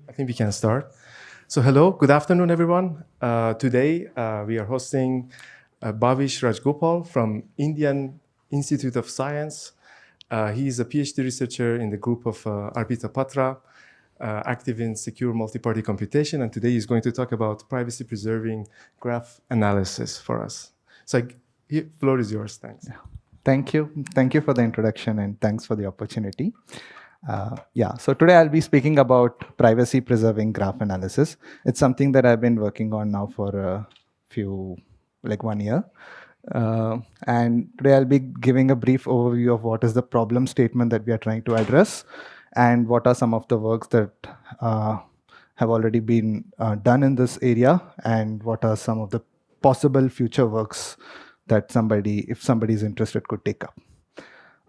I think we can start. So hello, good afternoon, everyone. Today we are hosting Bhavish Raj Gopal from Indian Institute of Science. He is a PhD researcher in the group of Arpita Patra, active in secure multiparty computation, and today he's going to talk about privacy-preserving graph analysis for us. So the floor is yours, thanks. Thank you. Thank you for the introduction and thanks for the opportunity. So today I'll be speaking about privacy-preserving graph analysis. It's something that I've been working on now for like 1 year. And today I'll be giving a brief overview of what is the problem statement that we are trying to address and what are some of the works that have already been done in this area and what are some of the possible future works that if somebody is interested, could take up.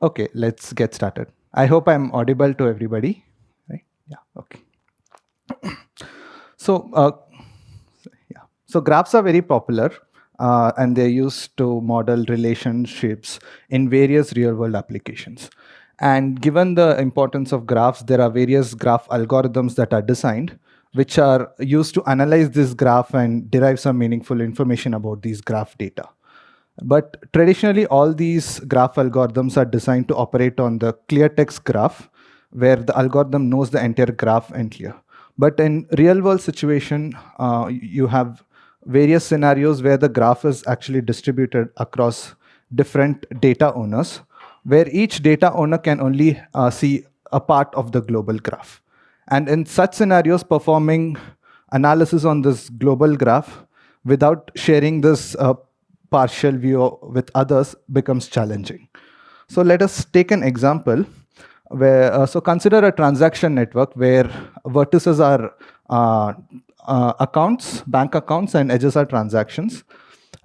Okay, let's get started. I hope I'm audible to everybody, right? Yeah, okay. So graphs are very popular and they're used to model relationships in various real-world applications. And given the importance of graphs, there are various graph algorithms that are designed which are used to analyze this graph and derive some meaningful information about these graph data. But traditionally, all these graph algorithms are designed to operate on the clear text graph, where the algorithm knows the entire graph and clear. But in real-world situation, you have various scenarios where the graph is actually distributed across different data owners, where each data owner can only see a part of the global graph. And in such scenarios, performing analysis on this global graph without sharing this partial view with others becomes challenging. So let us take an example where, so consider a transaction network where vertices are accounts, bank accounts, and edges are transactions.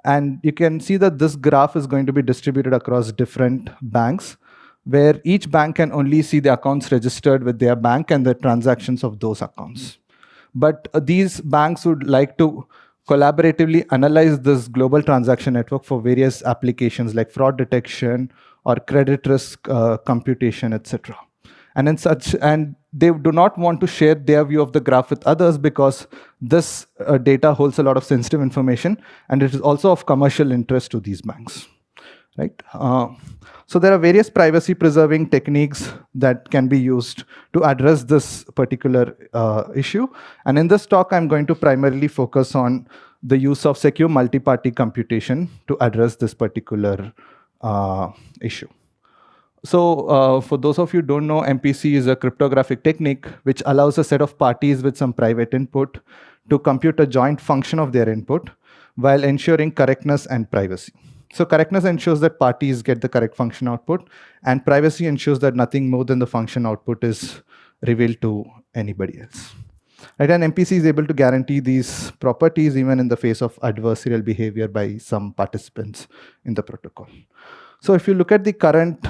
And you can see that this graph is going to be distributed across different banks, where each bank can only see the accounts registered with their bank and the transactions of those accounts. But these banks would like to collaboratively analyze this global transaction network for various applications like fraud detection or credit risk computation, etc. And they do not want to share their view of the graph with others because this data holds a lot of sensitive information and it is also of commercial interest to these banks. Right? So there are various privacy preserving techniques that can be used to address this particular issue. And in this talk, I'm going to primarily focus on the use of secure multi-party computation to address this particular issue. So for those of you who don't know, MPC is a cryptographic technique which allows a set of parties with some private input to compute a joint function of their input while ensuring correctness and privacy. So correctness ensures that parties get the correct function output, and privacy ensures that nothing more than the function output is revealed to anybody else. Right? And MPC is able to guarantee these properties even in the face of adversarial behavior by some participants in the protocol. So if you look at the current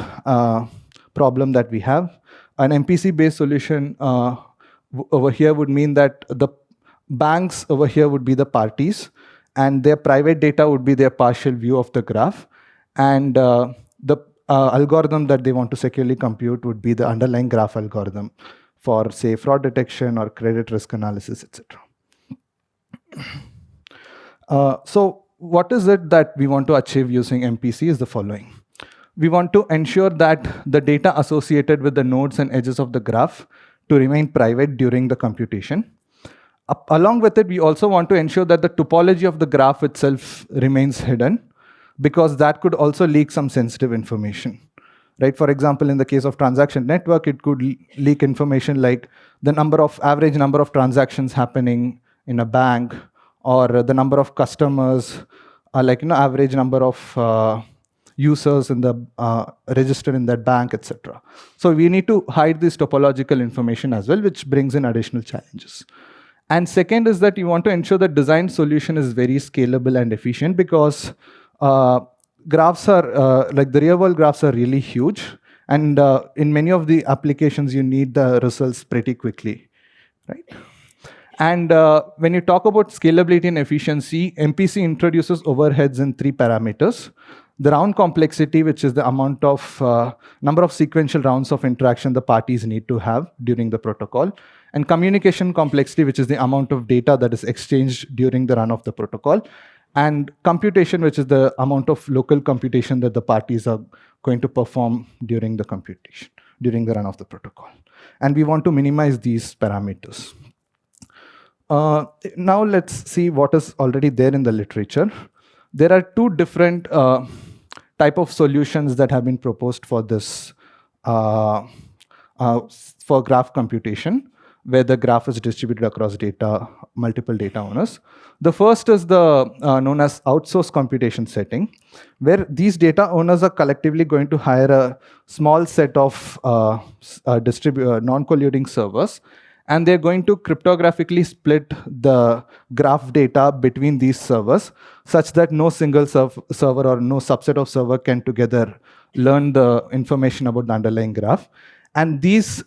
problem that we have, an MPC-based solution over here would mean that the banks over here would be the parties, and their private data would be their partial view of the graph. And the algorithm that they want to securely compute would be the underlying graph algorithm for, say, fraud detection or credit risk analysis, etc. So what is it that we want to achieve using MPC is the following. We want to ensure that the data associated with the nodes and edges of the graph to remain private during the computation. Along with it, we also want to ensure that the topology of the graph itself remains hidden, because that could also leak some sensitive information. Right? For example, in the case of transaction network, it could leak information like the average number of transactions happening in a bank, or the number of customers, average number of users in the registered in that bank, etc. So we need to hide this topological information as well, which brings in additional challenges. And second is that you want to ensure that design solution is very scalable and efficient, because graphs are, like the real world graphs are really huge. And in many of the applications, you need the results pretty quickly, right? And when you talk about scalability and efficiency, MPC introduces overheads in 3 parameters. the round complexity, which is the amount of number of sequential rounds of interaction the parties need to have during the protocol, and communication complexity, which is the amount of data that is exchanged during the run of the protocol, and computation, which is the amount of local computation that the parties are going to perform during the computation, during the run of the protocol. And we want to minimize these parameters. Now let's see what is already there in the literature. There are two different type of solutions that have been proposed for this, for graph computation, where the graph is distributed across multiple data owners. The first is the known as outsourced computation setting, where these data owners are collectively going to hire a small set of non-colluding servers, and they're going to cryptographically split the graph data between these servers such that no single server or no subset of server can together learn the information about the underlying graph. And these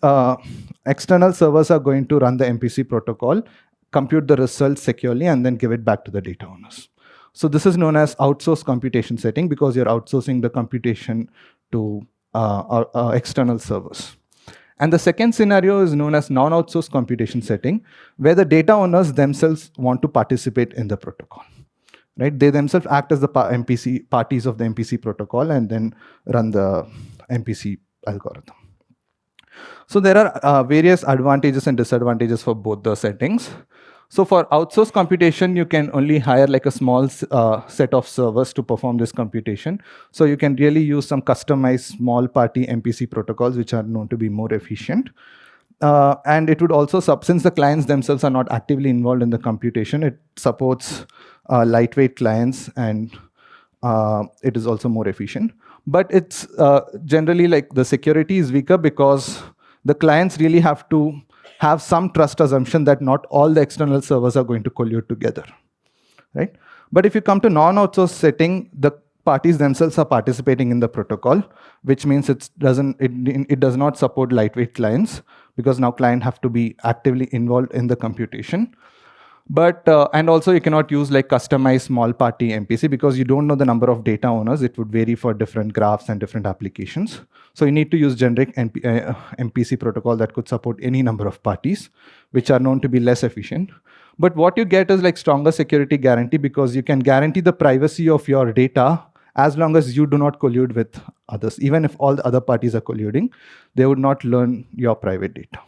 external servers are going to run the MPC protocol, compute the results securely, and then give it back to the data owners. So this is known as outsourced computation setting because you're outsourcing the computation to external servers. And the second scenario is known as non-outsourced computation setting, where the data owners themselves want to participate in the protocol. Right? They themselves act as the parties of the MPC protocol and then run the MPC algorithm. So there are various advantages and disadvantages for both the settings. So for outsourced computation, you can only hire like a small set of servers to perform this computation. So you can really use some customized small party MPC protocols, which are known to be more efficient. And it would also, since the clients themselves are not actively involved in the computation, it supports lightweight clients, and it is also more efficient. But it's generally like the security is weaker because the clients really have to have some trust assumption that not all the external servers are going to collude together, right? But if you come to non-outsourced setting, the parties themselves are participating in the protocol, which means it does not support lightweight clients because now clients have to be actively involved in the computation. But and also you cannot use like customized small party MPC because you don't know the number of data owners. It would vary for different graphs and different applications. So you need to use generic MPC protocol that could support any number of parties, which are known to be less efficient. But what you get is like stronger security guarantee because you can guarantee the privacy of your data as long as you do not collude with others. Even if all the other parties are colluding, they would not learn your private data.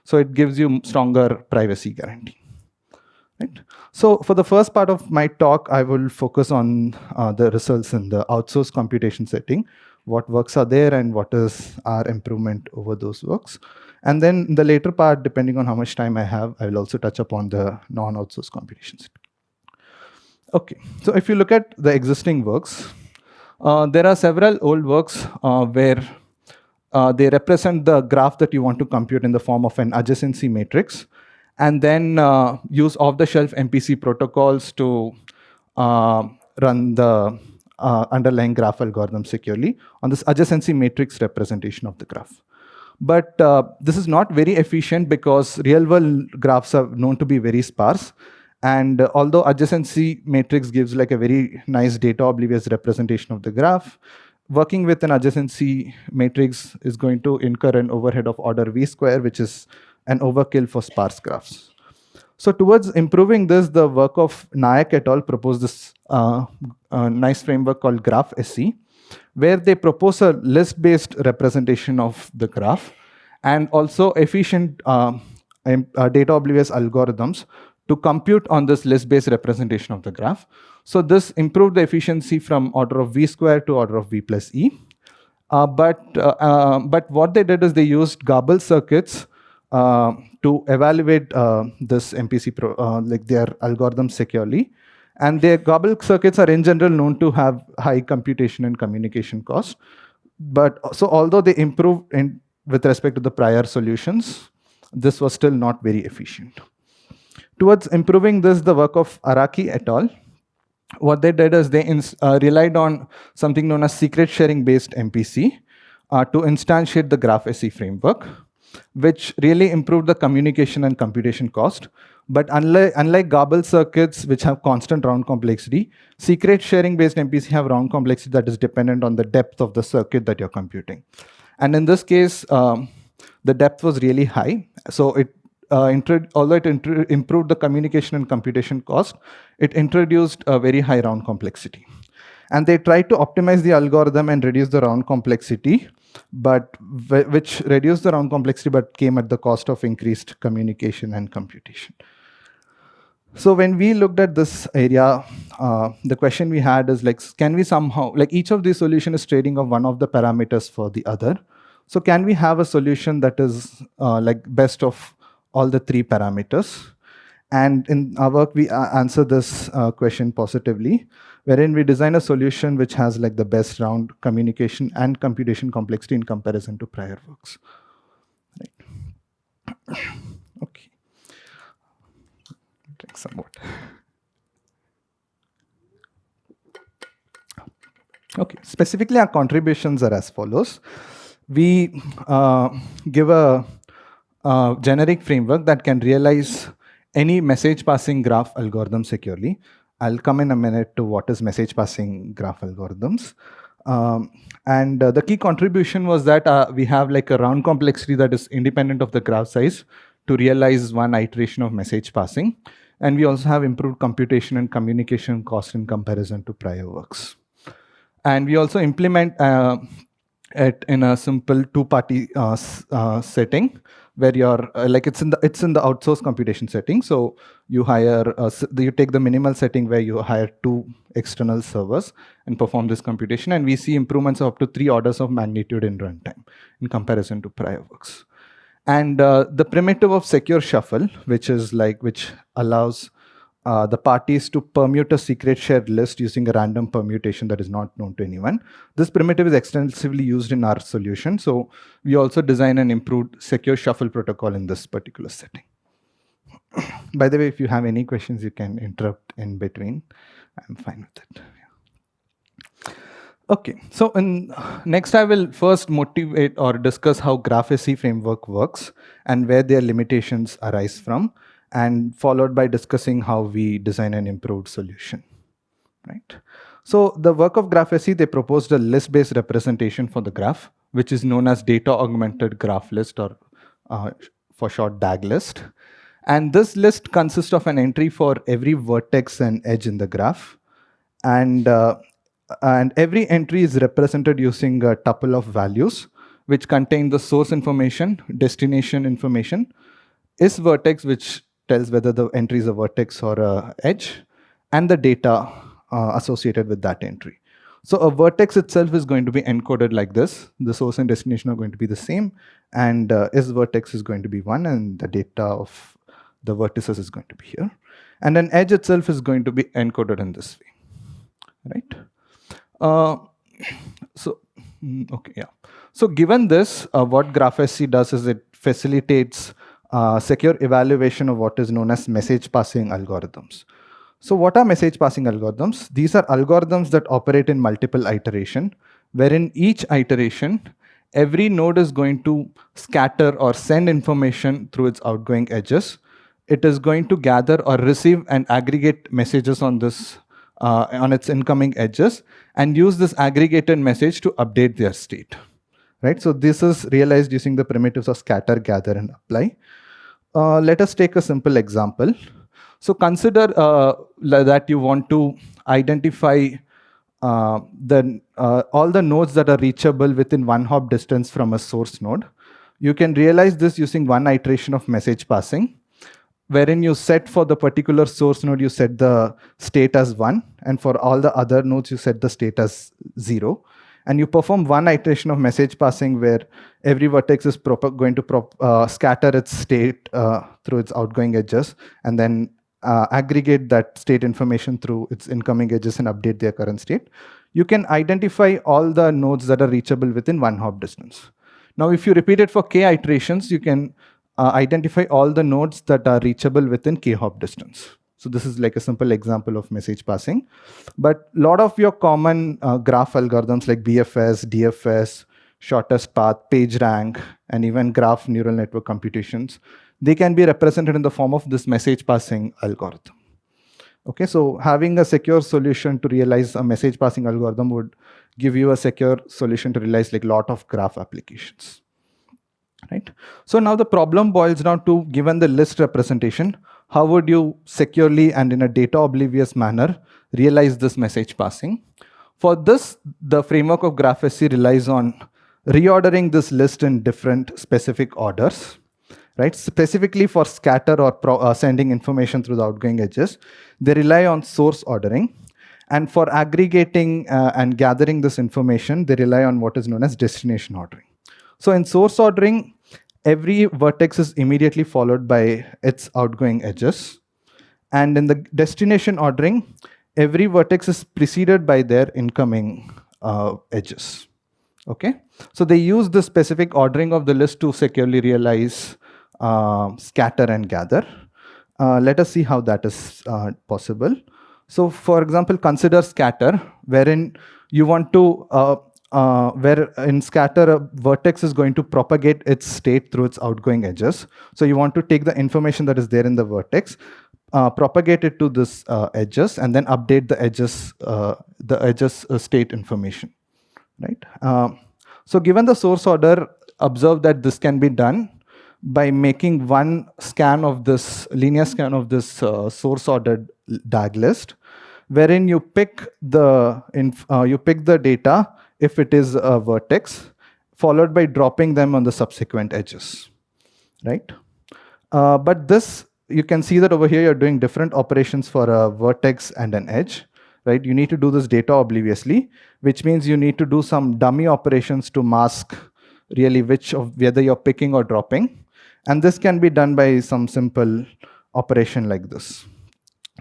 So it gives you stronger privacy guarantee. Right. So for the first part of my talk, I will focus on the results in the outsourced computation setting, what works are there and what is our improvement over those works. And then in the later part, depending on how much time I have, I will also touch upon the non-outsourced computation setting. Okay, so if you look at the existing works, there are several old works where they represent the graph that you want to compute in the form of an adjacency matrix, and then use off-the-shelf MPC protocols to run the underlying graph algorithm securely on this adjacency matrix representation of the graph. But this is not very efficient because real-world graphs are known to be very sparse. And although adjacency matrix gives like a very nice data oblivious representation of the graph, working with an adjacency matrix is going to incur an overhead of order V square, which is an overkill for sparse graphs. So towards improving this, the work of Nayak et al. Proposed this nice framework called Graphiti, where they propose a list-based representation of the graph and also efficient data oblivious algorithms to compute on this list-based representation of the graph. So this improved the efficiency from order of V square to order of V plus E. But what they did is they used garble circuits to evaluate this MPC, like their algorithms securely. And their garble circuits are in general known to have high computation and communication costs. But so although they improved with respect to the prior solutions, this was still not very efficient. Towards improving this, the work of Araki et al., what they did is they relied on something known as secret sharing based MPC to instantiate the Graphiti framework, which really improved the communication and computation cost. But unlike garbled circuits, which have constant round complexity, secret sharing based MPC have round complexity that is dependent on the depth of the circuit that you're computing. And in this case, the depth was really high. So although it improved the communication and computation cost, it introduced a very high round complexity. And they tried to optimize the algorithm and reduce the round complexity, which reduced the round complexity but came at the cost of increased communication and computation. So when we looked at this area, the question we had is like, can we somehow, like each of these solutions is trading off one of the parameters for the other. So can we have a solution that is like best of all the three parameters? And in our work, we answer this question positively, wherein we design a solution which has like the best round communication and computation complexity in comparison to prior works. Right. Okay. Drink some water. Okay. Specifically, our contributions are as follows. We give a generic framework that can realize any message passing graph algorithm securely. I'll come in a minute to what is message passing graph algorithms. And the key contribution was that we have like a round complexity that is independent of the graph size to realize one iteration of message passing. And we also have improved computation and communication cost in comparison to prior works. And we also implement it in a simple two-party setting, where you're like it's in the outsourced computation setting. So you hire you take the minimal setting where you hire two external servers and perform this computation, and we see improvements of up to 3 orders of magnitude in runtime in comparison to prior works. And the primitive of secure shuffle, which allows the parties to permute a secret shared list using a random permutation that is not known to anyone. This primitive is extensively used in our solution. So we also design an improved secure shuffle protocol in this particular setting. By the way, if you have any questions, you can interrupt in between. I'm fine with it. Yeah. Okay, so next I will first motivate or discuss how Graphiti framework works and where their limitations arise from, and followed by discussing how we design an improved solution, right? So the work of Graphiti, they proposed a list-based representation for the graph, which is known as data-augmented graph list, or for short DAG list. And this list consists of an entry for every vertex and edge in the graph. And every entry is represented using a tuple of values, which contain the source information, destination information, is vertex, which tells whether the entry is a vertex or a edge, and the data associated with that entry. So a vertex itself is going to be encoded like this. The source and destination are going to be the same, and is vertex is going to be 1, and the data of the vertices is going to be here. And an edge itself is going to be encoded in this way, right? So given this, what Graphiti does is it facilitates secure evaluation of what is known as message passing algorithms. So what are message passing algorithms? These are algorithms that operate in multiple iteration, wherein each iteration, every node is going to scatter or send information through its outgoing edges. It is going to gather or receive and aggregate messages on this on its incoming edges, and use this aggregated message to update their state, right? So this is realized using the primitives of scatter, gather, and apply. Let us take a simple example. So consider that you want to identify all the nodes that are reachable within 1 hop distance from a source node. You can realize this using one iteration of message passing, wherein you set for the particular source node, you set the state as 1, and for all the other nodes, you set the state as 0. And you perform one iteration of message passing where every vertex is going to scatter its state through its outgoing edges, and then aggregate that state information through its incoming edges and update their current state. You can identify all the nodes that are reachable within 1 hop distance. Now, if you repeat it for k iterations, you can identify all the nodes that are reachable within k hop distance. So this is like a simple example of message passing. But a lot of your common graph algorithms like BFS, DFS, shortest path, PageRank, and even graph neural network computations, they can be represented in the form of this message passing algorithm. Okay, so having a secure solution to realize a message passing algorithm would give you a secure solution to realize like a lot of graph applications. Right. So now the problem boils down to, given the list representation, how would you securely and in a data oblivious manner realize this message passing? For this, the framework of Graphiti relies on reordering this list in different specific orders. Right? Specifically for scatter or sending information through the outgoing edges, they rely on source ordering. And for aggregating and gathering this information, they rely on what is known as destination ordering. So in source ordering, every vertex is immediately followed by its outgoing edges. And in the destination ordering, every vertex is preceded by their incoming edges. Okay? So they use the specific ordering of the list to securely realize scatter and gather. Let us see how that is possible. So for example, consider scatter, wherein you want to where in scatter, a vertex is going to propagate its state through its outgoing edges. So you want to take the information that is there in the vertex, propagate it to this edges, and then update the edges state information. Right. So given the source order, observe that this can be done by making one scan of this linear scan of this source ordered DAG list, wherein you pick the data if it is a vertex, followed by dropping them on the subsequent edges, right? But this, you can see that over here you're doing different operations for a vertex and an edge, right? You need to do this data obliviously, which means you need to do some dummy operations to mask really whether you're picking or dropping. And this can be done by some simple operation like this,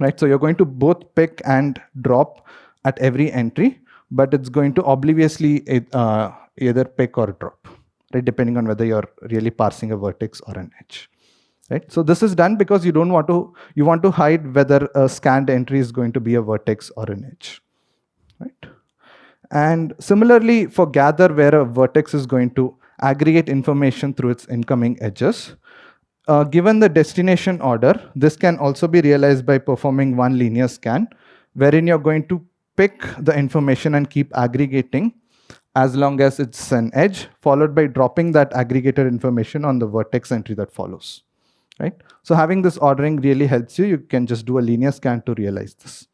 right? So you're going to both pick and drop at every entry, but it's going to obliviously either pick or drop, right? Depending on whether you're really parsing a vertex or an edge, right? So this is done because you want to hide whether a scanned entry is going to be a vertex or an edge, right? And similarly for gather, where a vertex is going to aggregate information through its incoming edges, given the destination order, this can also be realized by performing one linear scan, wherein you're going to pick the information and keep aggregating as long as it's an edge, followed by dropping that aggregated information on the vertex entry that follows, right? So having this ordering really helps you. You can just do a linear scan to realize this.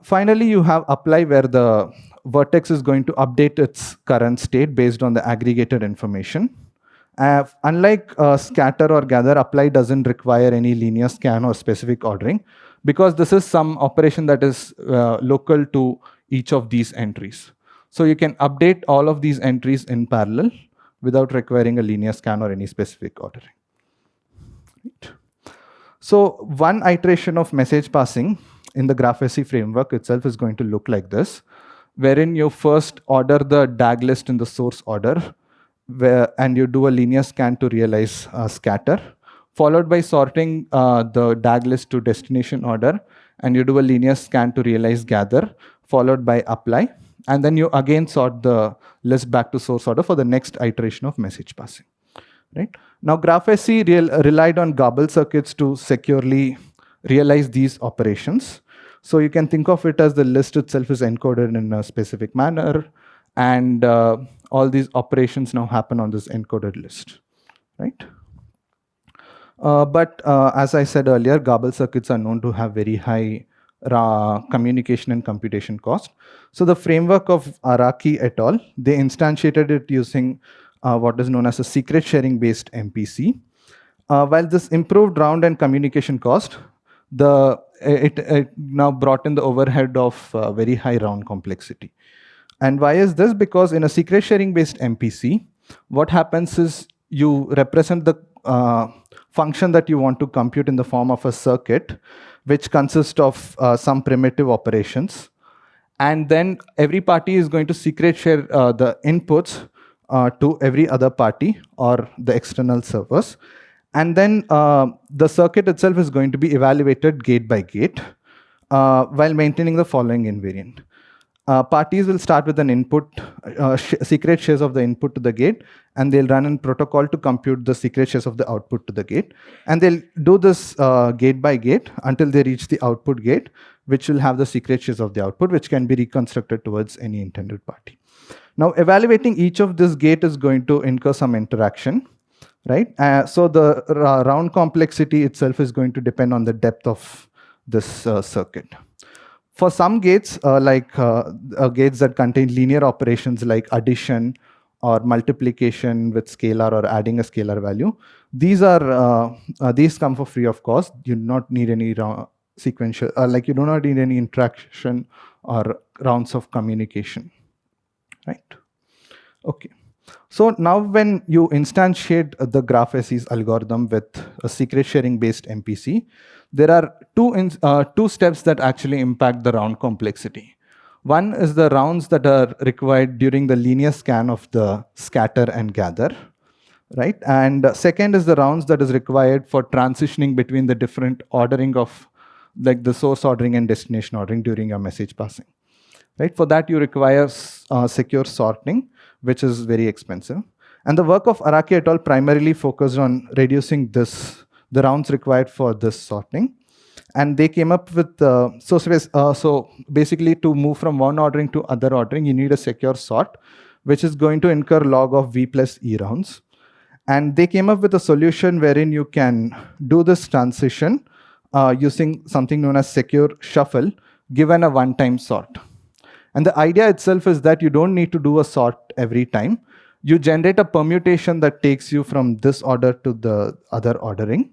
Finally, you have apply, where the vertex is going to update its current state based on the aggregated information. Unlike scatter or gather, apply doesn't require any linear scan or specific ordering, because this is some operation that is local to each of these entries. So you can update all of these entries in parallel without requiring a linear scan or any specific ordering. Right. So one iteration of message passing in the Graphiti framework itself is going to look like this, wherein you first order the DAG list in the source order, and you do a linear scan to realize scatter, followed by sorting the DAG list to destination order, and you do a linear scan to realize gather, followed by apply, and then you again sort the list back to source order for the next iteration of message passing. Right? Now, Graphiti relied on Gabel circuits to securely realize these operations. So you can think of it as the list itself is encoded in a specific manner, and all these operations now happen on this encoded list, right? But as I said earlier, Gabel circuits are known to have very high communication and computation cost. So the framework of Araki et al., they instantiated it using what is known as a secret sharing based MPC. While this improved round and communication cost, it now brought in the overhead of very high round complexity. And why is this? Because in a secret sharing based MPC, what happens is you represent the function that you want to compute in the form of a circuit, which consists of some primitive operations. And then every party is going to secret share the inputs to every other party or the external servers. And then the circuit itself is going to be evaluated gate by gate while maintaining the following invariant. Parties will start with an input, secret shares of the input to the gate, and they'll run a protocol to compute the secret shares of the output to the gate. And they'll do this gate by gate until they reach the output gate, which will have the secret shares of the output, which can be reconstructed towards any intended party. Now, evaluating each of this gate is going to incur some interaction, right? So the round complexity itself is going to depend on the depth of this circuit. For some gates, gates that contain linear operations like addition or multiplication with scalar or adding a scalar value, these come for free of cost. You do not need any sequential, you do not need any interaction or rounds of communication, right? Okay. So now when you instantiate the GraphSC's algorithm with a secret sharing based MPC, there are two steps that actually impact the round complexity. One is the rounds that are required during the linear scan of the scatter and gather, right? And second is the rounds that is required for transitioning between the different ordering of the source ordering and destination ordering during your message passing, right? For that you require secure sorting, which is very expensive. And the work of Araki et al. Primarily focused on reducing the rounds required for this sorting. And they came up with, so basically to move from one ordering to other ordering, you need a secure sort, which is going to incur log of V plus E rounds. And they came up with a solution wherein you can do this transition using something known as secure shuffle, given a one-time sort. And the idea itself is that you don't need to do a sort every time. You generate a permutation that takes you from this order to the other ordering.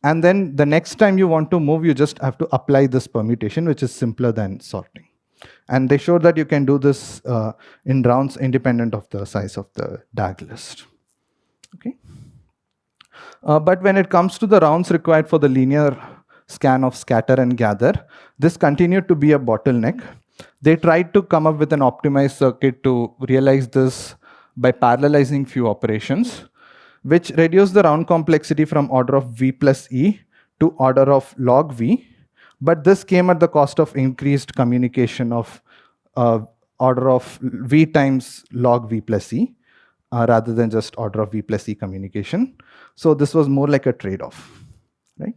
And then the next time you want to move, you just have to apply this permutation, which is simpler than sorting. And they showed that you can do this in rounds independent of the size of the DAG list. Okay. But when it comes to the rounds required for the linear scan of scatter and gather, this continued to be a bottleneck. They tried to come up with an optimized circuit to realize this by parallelizing few operations, which reduced the round complexity from order of V plus E to order of log V. But this came at the cost of increased communication of order of V times log V plus E, rather than just order of V plus E communication. So this was more like a trade-off, right?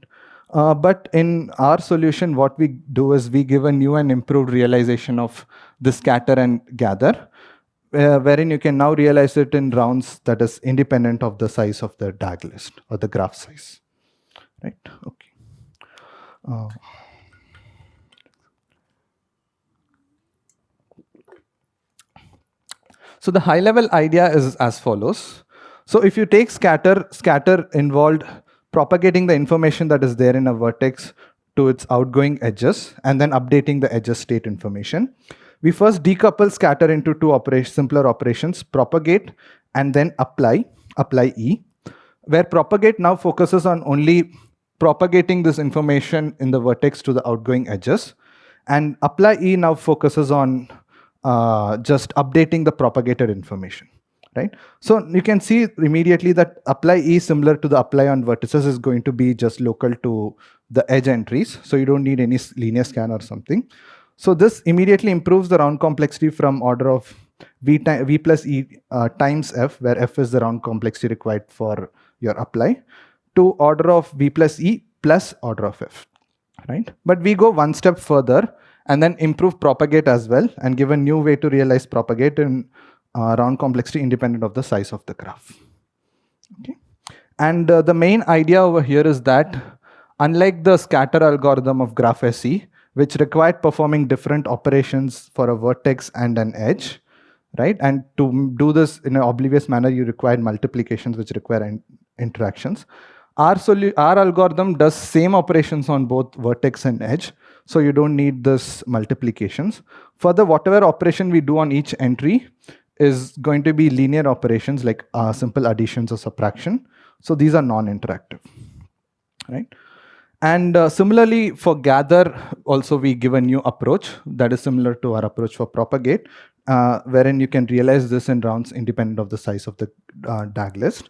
But in our solution, what we do is we give a new and improved realization of the scatter and gather, wherein you can now realize it in rounds that is independent of the size of the DAG list or the graph size, right? Okay. So the high-level idea is as follows. So if you take scatter involved propagating the information that is there in a vertex to its outgoing edges and then updating the edges state information. We first decouple scatter into two simpler operations, propagate and then apply E, where propagate now focuses on only propagating this information in the vertex to the outgoing edges, and apply E now focuses on just updating the propagated information. Right? So you can see immediately that apply E similar to the apply on vertices is going to be just local to the edge entries. So you don't need any linear scan or something. So this immediately improves the round complexity from order of V plus E times F, where F is the round complexity required for your apply, to order of V plus E plus order of F. Right? But we go one step further and then improve propagate as well and give a new way to realize propagate in round complexity independent of the size of the graph. Okay. And the main idea over here is that unlike the scatter algorithm of GraphSC, which required performing different operations for a vertex and an edge, right? And to do this in an oblivious manner, you required multiplications which require interactions. Our algorithm does same operations on both vertex and edge, so you don't need this multiplications. Further, whatever operation we do on each entry is going to be linear operations like simple additions or subtraction. So these are non-interactive, right? And similarly for gather, also we give a new approach that is similar to our approach for propagate, wherein you can realize this in rounds independent of the size of the DAG list.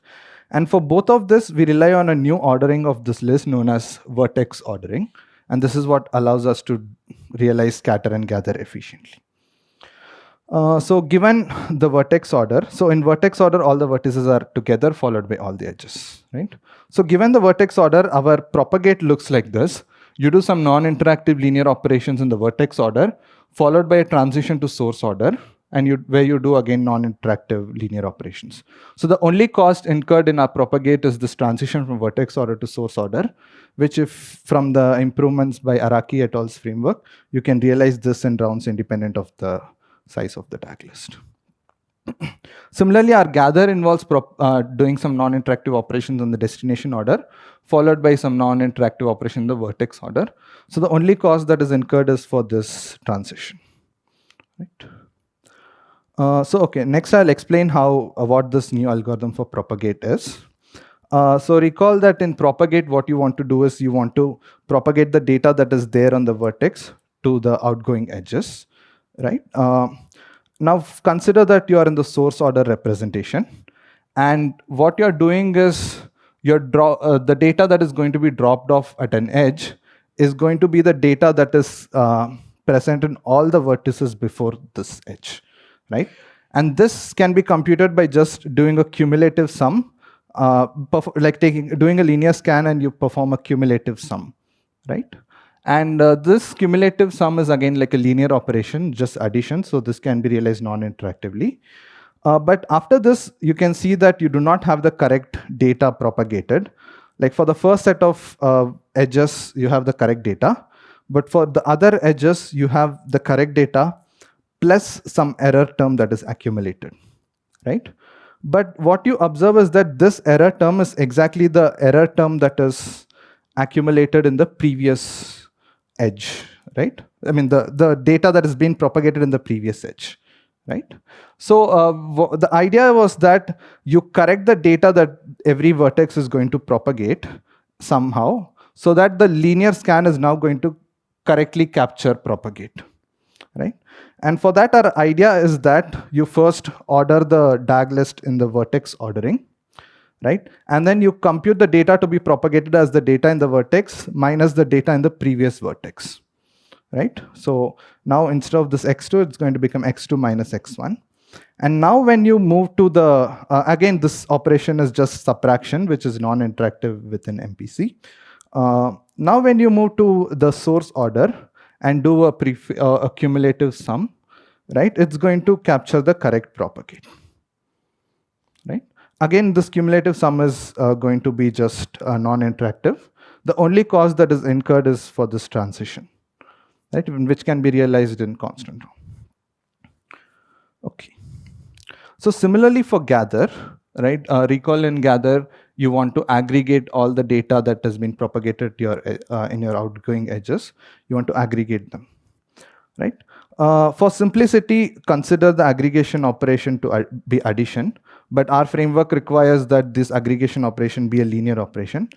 And for both of this, we rely on a new ordering of this list known as vertex ordering. And this is what allows us to realize scatter and gather efficiently. So given the vertex order, so in vertex order, all the vertices are together followed by all the edges, right? So given the vertex order, our propagate looks like this. You do some non-interactive linear operations in the vertex order, followed by a transition to source order, and where you do again non-interactive linear operations. So the only cost incurred in our propagate is this transition from vertex order to source order, which if from the improvements by Araki et al.'s framework, you can realize this in rounds independent of the size of the tag list. Similarly, our gather involves doing some non-interactive operations on the destination order, followed by some non-interactive operation in the vertex order. So the only cost that is incurred is for this transition. Right. Okay, next I'll explain how what this new algorithm for propagate is. So recall that in propagate, what you want to do is you want to propagate the data that is there on the vertex to the outgoing edges, right? Now consider that you are in the source order representation, and what you're doing is the data that is going to be dropped off at an edge is going to be the data that is present in all the vertices before this edge, right? And this can be computed by just doing a cumulative sum, like doing a linear scan and you perform a cumulative sum, right? And this cumulative sum is again like a linear operation, just addition. So this can be realized non-interactively. But after this, you can see that you do not have the correct data propagated. Like for the first set of edges, you have the correct data. But for the other edges, you have the correct data plus some error term that is accumulated, right? But what you observe is that this error term is exactly the error term that is accumulated in the previous edge, right? I mean, the data that has been propagated in the previous edge, right? So the idea was that you correct the data that every vertex is going to propagate somehow, so that the linear scan is now going to correctly capture propagate, right? And for that, our idea is that you first order the DAG list in the vertex ordering, right? And then you compute the data to be propagated as the data in the vertex minus the data in the previous vertex, right? So now instead of this x2, it's going to become x2 minus x1. And now when you move to the, again, this operation is just subtraction, which is non-interactive within MPC. Now when you move to the source order and do a cumulative sum, right, it's going to capture the correct propagate, right? Again, this cumulative sum is going to be just non-interactive. The only cost that is incurred is for this transition, right, which can be realized in constant. Okay. So similarly for gather, right, recall in gather, you want to aggregate all the data that has been propagated in your outgoing edges. You want to aggregate them, right? For simplicity, consider the aggregation operation to be addition, but our framework requires that this aggregation operation be a linear operation.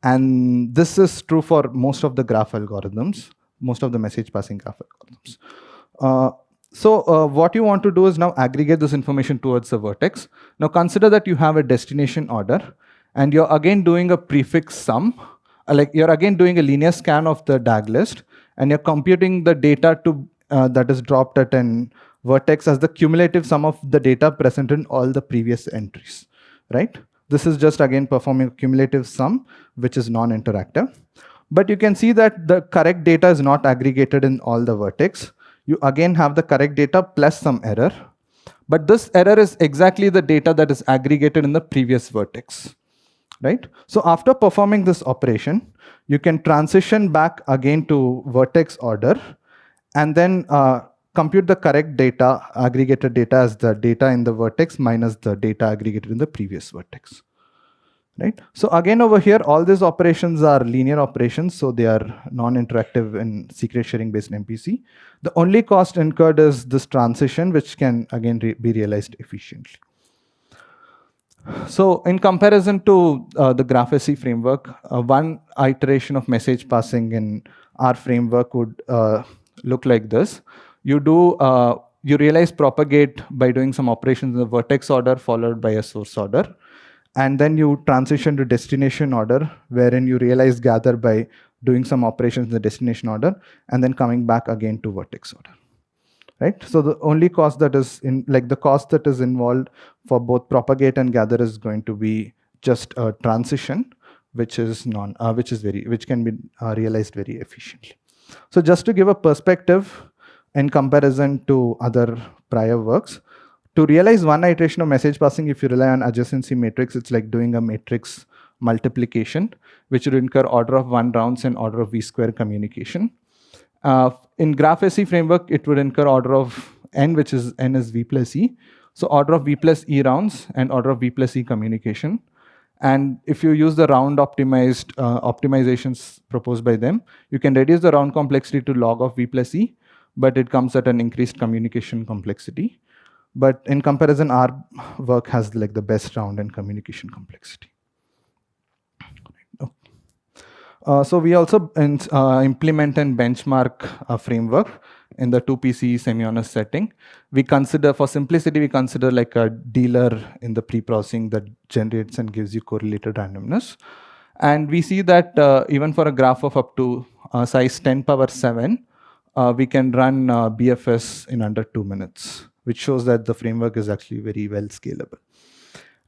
And this is true for most of the graph algorithms, most of the message passing graph algorithms. So what you want to do is now aggregate this information towards the vertex. Now consider that you have a destination order, and you're again doing a prefix sum, like you're again doing a linear scan of the DAG list, and you're computing the data to that is dropped at an vertex as the cumulative sum of the data present in all the previous entries, right? This is just again performing a cumulative sum, which is non-interactive. But you can see that the correct data is not aggregated in all the vertex. You again have the correct data plus some error. But this error is exactly the data that is aggregated in the previous vertex, right? So after performing this operation, you can transition back again to vertex order and then compute the correct data, aggregated data as the data in the vertex minus the data aggregated in the previous vertex, right? So again over here, all these operations are linear operations, so they are non-interactive in secret sharing based MPC. The only cost incurred is this transition, which can again be realized efficiently. So in comparison to the Graphiti framework, one iteration of message passing in our framework would look like this. You realize propagate by doing some operations in the vertex order followed by a source order. And then you transition to destination order, wherein you realize gather by doing some operations in the destination order and then coming back again to vertex order, right? So the only cost that is the cost that is involved for both propagate and gather is going to be just a transition, which can be realized very efficiently. So just to give a perspective in comparison to other prior works, to realize one iteration of message passing, if you rely on adjacency matrix, it's like doing a matrix multiplication, which would incur order of 1 rounds and order of v² communication. In Graphiti framework, it would incur order of n, which is n is v plus e. So order of v plus e rounds and order of v plus e communication. And if you use the round optimized optimizations proposed by them, you can reduce the round complexity to log of v plus e, but it comes at an increased communication complexity. But in comparison, our work has like the best round and communication complexity. So we also implement and benchmark a framework in the 2PC semi-honest setting. We consider, for simplicity, we consider like a dealer in the pre-processing that generates and gives you correlated randomness. And we see that even for a graph of up to size 10^7, we can run BFS in under 2 minutes, which shows that the framework is actually very well scalable.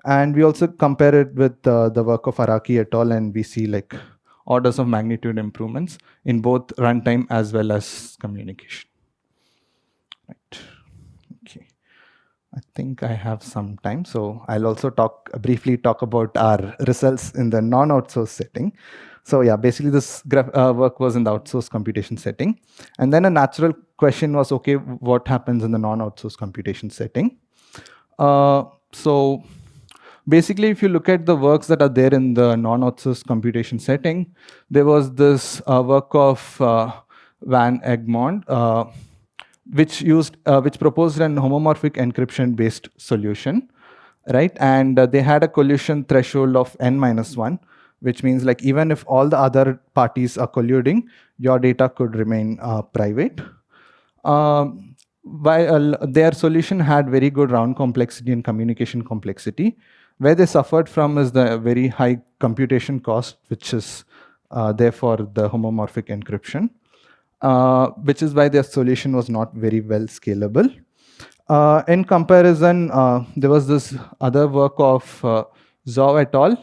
And we also compare it with the work of Araki et al., and we see like orders of magnitude improvements in both runtime as well as communication. Right. Okay. I think I have some time, so I'll also briefly talk about our results in the non-outsourced setting. So yeah, basically this work was in the outsourced computation setting. And then a natural question was, okay, what happens in the non-outsourced computation setting? So basically, if you look at the works that are there in the non-outsourced computation setting, there was this work of Van Egmond, which proposed an homomorphic encryption-based solution, right? And they had a collusion threshold of n-1, which means like even if all the other parties are colluding, your data could remain private. While their solution had very good round complexity and communication complexity, where they suffered from is the very high computation cost, which is there for the homomorphic encryption, which is why their solution was not very well scalable. In comparison, there was this other work of Zhou et al.,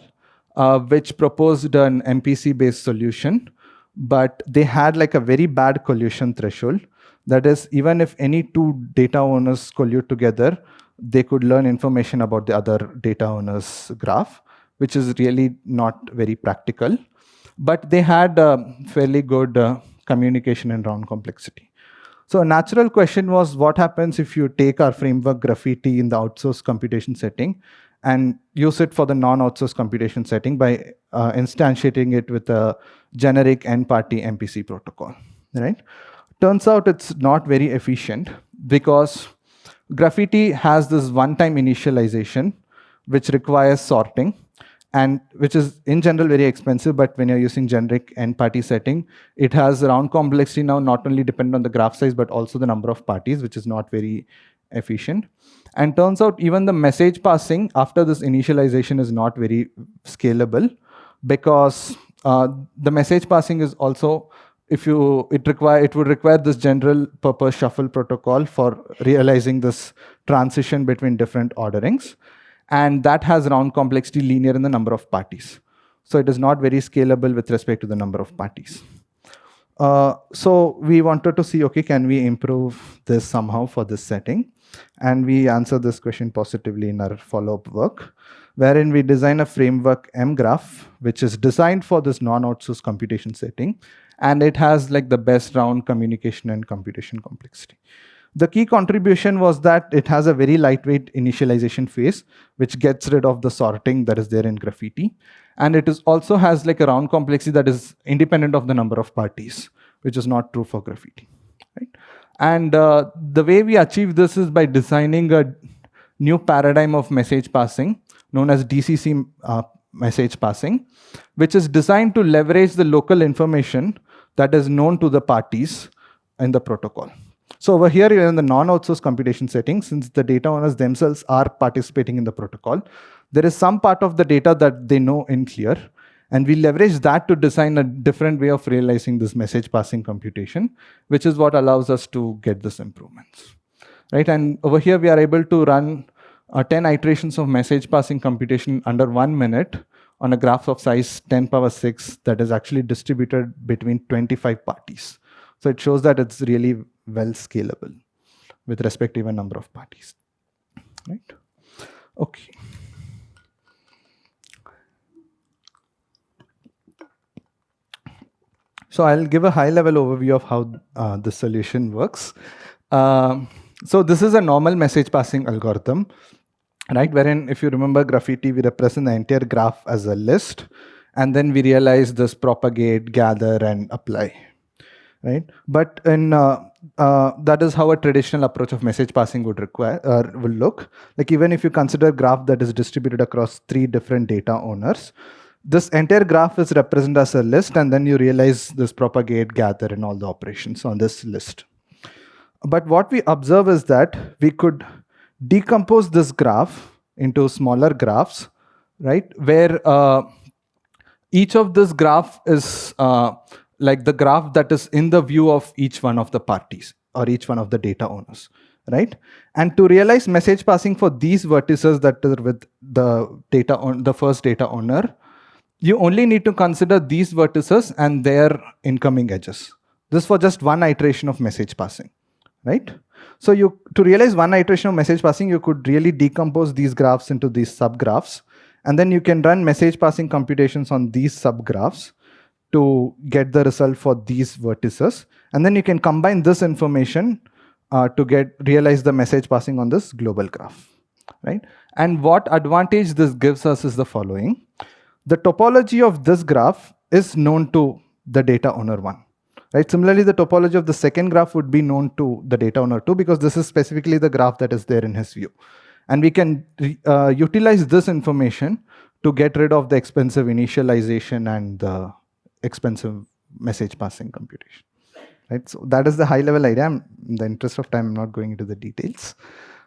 which proposed an MPC-based solution, but they had like a very bad collusion threshold. That is, even if any two data owners collude together, they could learn information about the other data owner's graph, which is really not very practical. But they had fairly good communication and round complexity. So a natural question was, what happens if you take our framework Graphiti in the outsourced computation setting and use it for the non-outsourced computation setting by instantiating it with a generic n-party MPC protocol, right? Turns out it's not very efficient because Graphiti has this one-time initialization, which requires sorting, and which is in general very expensive, but when you're using generic n-party setting, it has round complexity now not only dependent on the graph size, but also the number of parties, which is not very efficient. And turns out even the message passing after this initialization is not very scalable, because the message passing is also, it would require this general purpose shuffle protocol for realizing this transition between different orderings. And that has round complexity linear in the number of parties. So it is not very scalable with respect to the number of parties. So we wanted to see, okay, can we improve this somehow for this setting? And we answered this question positively in our follow-up work, wherein we design a framework emGraph, which is designed for this non-outsourced computation setting. And it has like the best round communication and computation complexity. The key contribution was that it has a very lightweight initialization phase, which gets rid of the sorting that is there in Graphiti. And it also has like a round complexity that is independent of the number of parties, which is not true for Graphiti, right? And the way we achieve this is by designing a new paradigm of message passing known as DCC message passing, which is designed to leverage the local information that is known to the parties in the protocol. So over here, in the non-outsourced computation setting, since the data owners themselves are participating in the protocol, there is some part of the data that they know in clear, and we leverage that to design a different way of realizing this message passing computation, which is what allows us to get this improvements. right? And over here, we are able to run 10 iterations of message passing computation under 1 minute on a graph of size 10 power 6 that is actually distributed between 25 parties. So it shows that it's really well scalable with respect to even number of parties, right? Okay. So I'll give a high-level overview of how the solution works. So this is a normal message passing algorithm, right? Wherein, if you remember Graphiti, we represent the entire graph as a list, and then we realize this propagate, gather, and apply, right? But in that is how a traditional approach of message passing would require will look. Like even if you consider a graph that is distributed across 3 different data owners, this entire graph is represented as a list, and then you realize this propagate, gather, and all the operations on this list. But what we observe is that we could decompose this graph into smaller graphs, right? Where each of this graph is like the graph that is in the view of each one of the parties or each one of the data owners, right? And to realize message passing for these vertices that are with the first data owner, you only need to consider these vertices and their incoming edges. This for just one iteration of message passing, right? So to realize one iteration of message passing, you could really decompose these graphs into these subgraphs, and then you can run message passing computations on these subgraphs to get the result for these vertices. And then you can combine this information to realize the message passing on this global graph, right? And what advantage this gives us is the following. The topology of this graph is known to the data owner 1. Right? Similarly, the topology of the second graph would be known to the data owner 2 because this is specifically the graph that is there in his view. And we can utilize this information to get rid of the expensive initialization and the expensive message passing computation. Right? So that is the high level idea. In the interest of time, I'm not going into the details.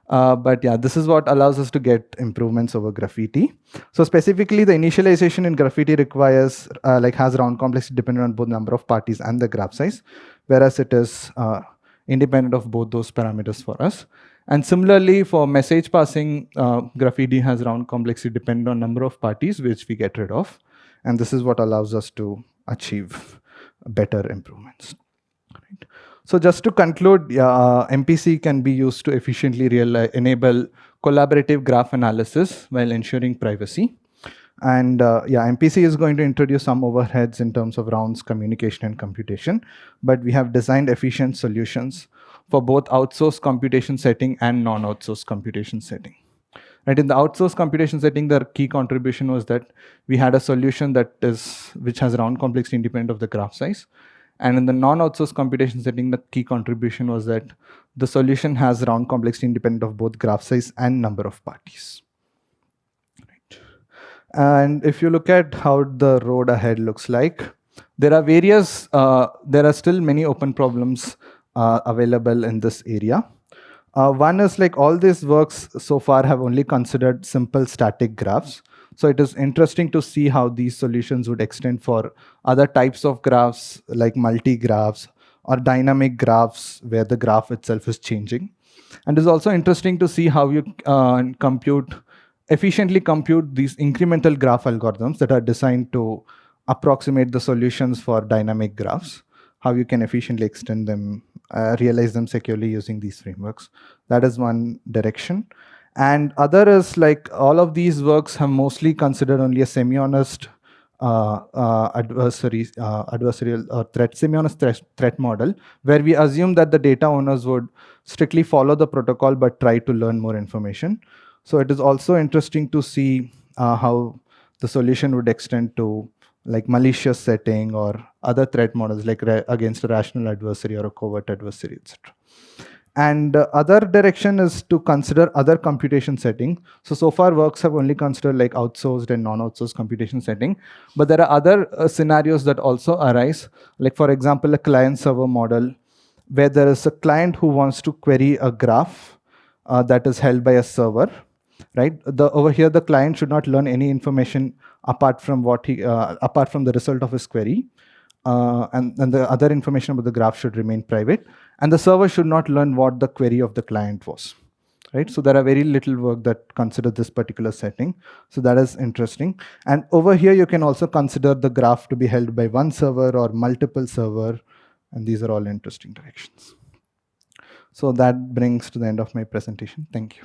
But yeah, this is what allows us to get improvements over Graphiti. So specifically, the initialization in Graphiti requires has round complexity dependent on both number of parties and the graph size, whereas it is independent of both those parameters for us. And similarly, for message passing, Graphiti has round complexity dependent on number of parties, which we get rid of. And this is what allows us to achieve better improvements. Right. So just to conclude, MPC can be used to efficiently enable collaborative graph analysis while ensuring privacy. And MPC is going to introduce some overheads in terms of rounds, communication, and computation. But we have designed efficient solutions for both outsourced computation setting and non-outsourced computation setting. Right, in the outsourced computation setting, the key contribution was that we had a solution which has round complexity independent of the graph size. And in the non-outsourced computation setting, the key contribution was that the solution has round complexity independent of both graph size and number of parties. Right. And if you look at how the road ahead looks like, there are still many open problems available in this area. One is like all these works so far have only considered simple static graphs. So it is interesting to see how these solutions would extend for other types of graphs like multi-graphs or dynamic graphs where the graph itself is changing. And it's also interesting to see how you efficiently compute these incremental graph algorithms that are designed to approximate the solutions for dynamic graphs, how you can efficiently extend them, realize them securely using these frameworks. That is one direction. And other is like all of these works have mostly considered only a semi-honest adversarial or semi-honest threat model, where we assume that the data owners would strictly follow the protocol but try to learn more information. So it is also interesting to see how the solution would extend to like malicious setting or other threat models like against a rational adversary or a covert adversary, etc. And the other direction is to consider other computation setting. So far works have only considered like outsourced and non-outsourced computation setting, but there are other scenarios that also arise. Like for example, a client-server model where there is a client who wants to query a graph that is held by a server, right? Over here, the client should not learn any information apart from the result of his query. and the other information about the graph should remain private, and the server should not learn what the query of the client was. Right, so there are very little work that consider this particular setting. So that is interesting. And over here, you can also consider the graph to be held by one server or multiple server, and these are all interesting directions. So that brings to the end of my presentation. Thank you.